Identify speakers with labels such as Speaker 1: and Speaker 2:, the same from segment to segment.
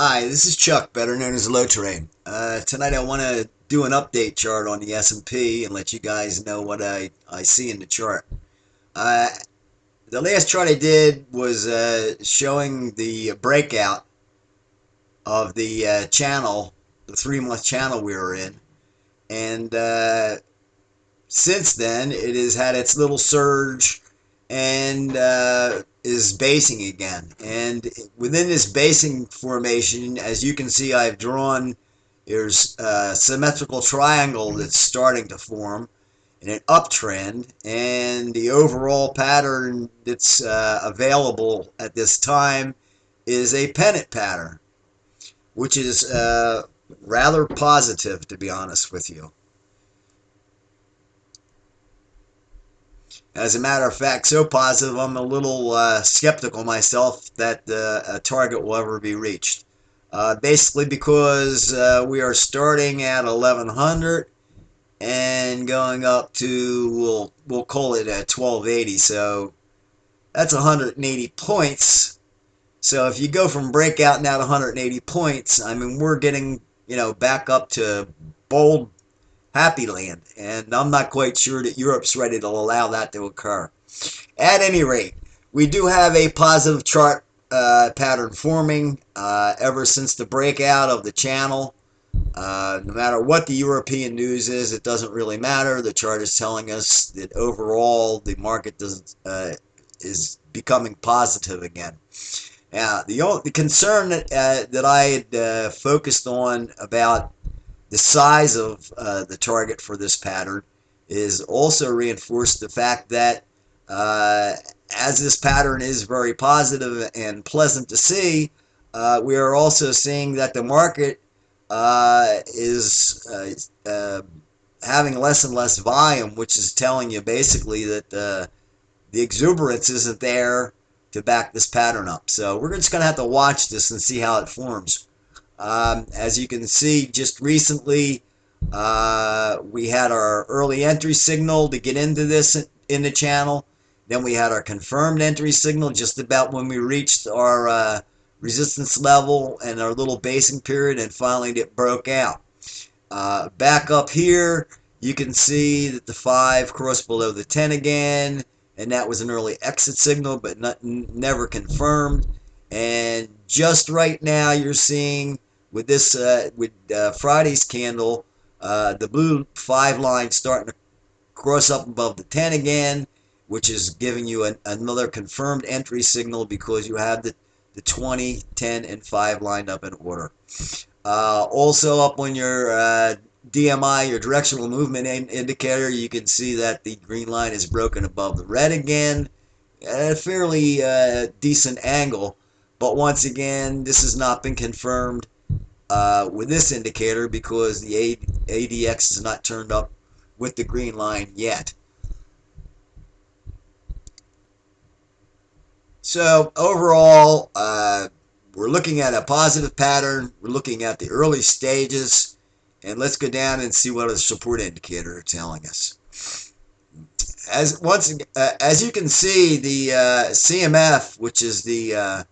Speaker 1: Hi, this is Chuck, better known as Low Terrain. Tonight I want to do an update chart on the S&P and let you guys know what I see in the chart. Uh, the last chart I did was showing the breakout of the channel, the 3-month channel we were in. And since then, it has had its little surge and is basing again. And within this basing formation, as you can see, I've drawn, there's a symmetrical triangle that's starting to form in an uptrend, and the overall pattern that's available at this time is a pennant pattern, which is rather positive, to be honest with you. As a matter of fact, so positive, I'm a little skeptical myself that a target will ever be reached. Basically because we are starting at 1100 and going up to, we'll call it at 1280. So that's 180 points. So if you go from breakout now to 180 points, I mean, we're getting, back up to bold happy land, and I'm not quite sure that Europe's ready to allow that to occur. At any rate, we do have a positive chart pattern forming ever since the breakout of the channel. No matter what the European news is, it doesn't really matter. The chart is telling us that overall the market is becoming positive again. Now, the concern that I had focused on about the size of the target for this pattern is also reinforced the fact that as this pattern is very positive and pleasant to see, we are also seeing that the market is having less and less volume, which is telling you basically that the exuberance isn't there to back this pattern up. So we're just going to have to watch this and see how it forms. As you can see, just recently we had our early entry signal to get into this in the channel. Then we had our confirmed entry signal just about when we reached our resistance level and our little basing period, and finally it broke out. Back up here, you can see that the 5 crossed below the 10 again, and that was an early exit signal, but never confirmed. And just right now, you're seeing with this Friday's candle, the blue 5 line starting to cross up above the 10 again, which is giving you another confirmed entry signal because you have the 20, 10, and 5 lined up in order. Also up on your DMI, your directional movement indicator, you can see that the green line is broken above the red again at a fairly decent angle. But once again, this has not been confirmed with this indicator because the ADX is not turned up with the green line yet. So overall, we're looking at a positive pattern. We're looking at the early stages. And let's go down and see what the support indicator is telling us. As you can see, the CMF, which is the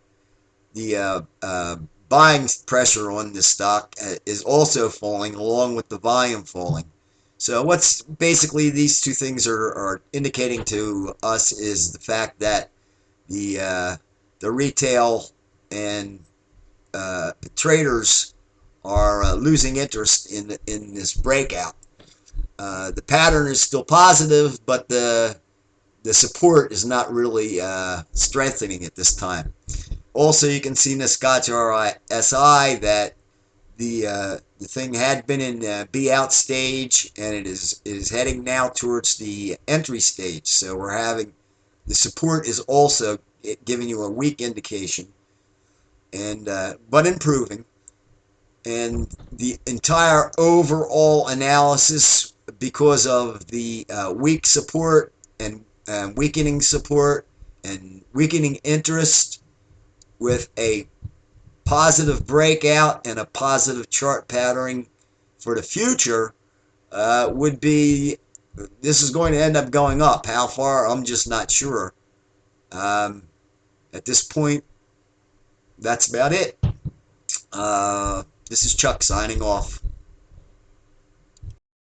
Speaker 1: buying pressure on this stock, is also falling along with the volume falling. So what's basically these two things are indicating to us is the fact that the retail and traders are losing interest in this breakout. The pattern is still positive, but the support is not really strengthening at this time. Also, you can see in the Scotch RSI that the thing had been in B out stage, and it is heading now towards the entry stage. So we're having the support is also giving you a weak indication, and but improving. And the entire overall analysis, because of the weak support and weakening support and weakening interest with a positive breakout and a positive chart patterning for the future, would be, this is going to end up going up. How far, I'm just not sure. At this point, that's about it. This is Chuck signing off.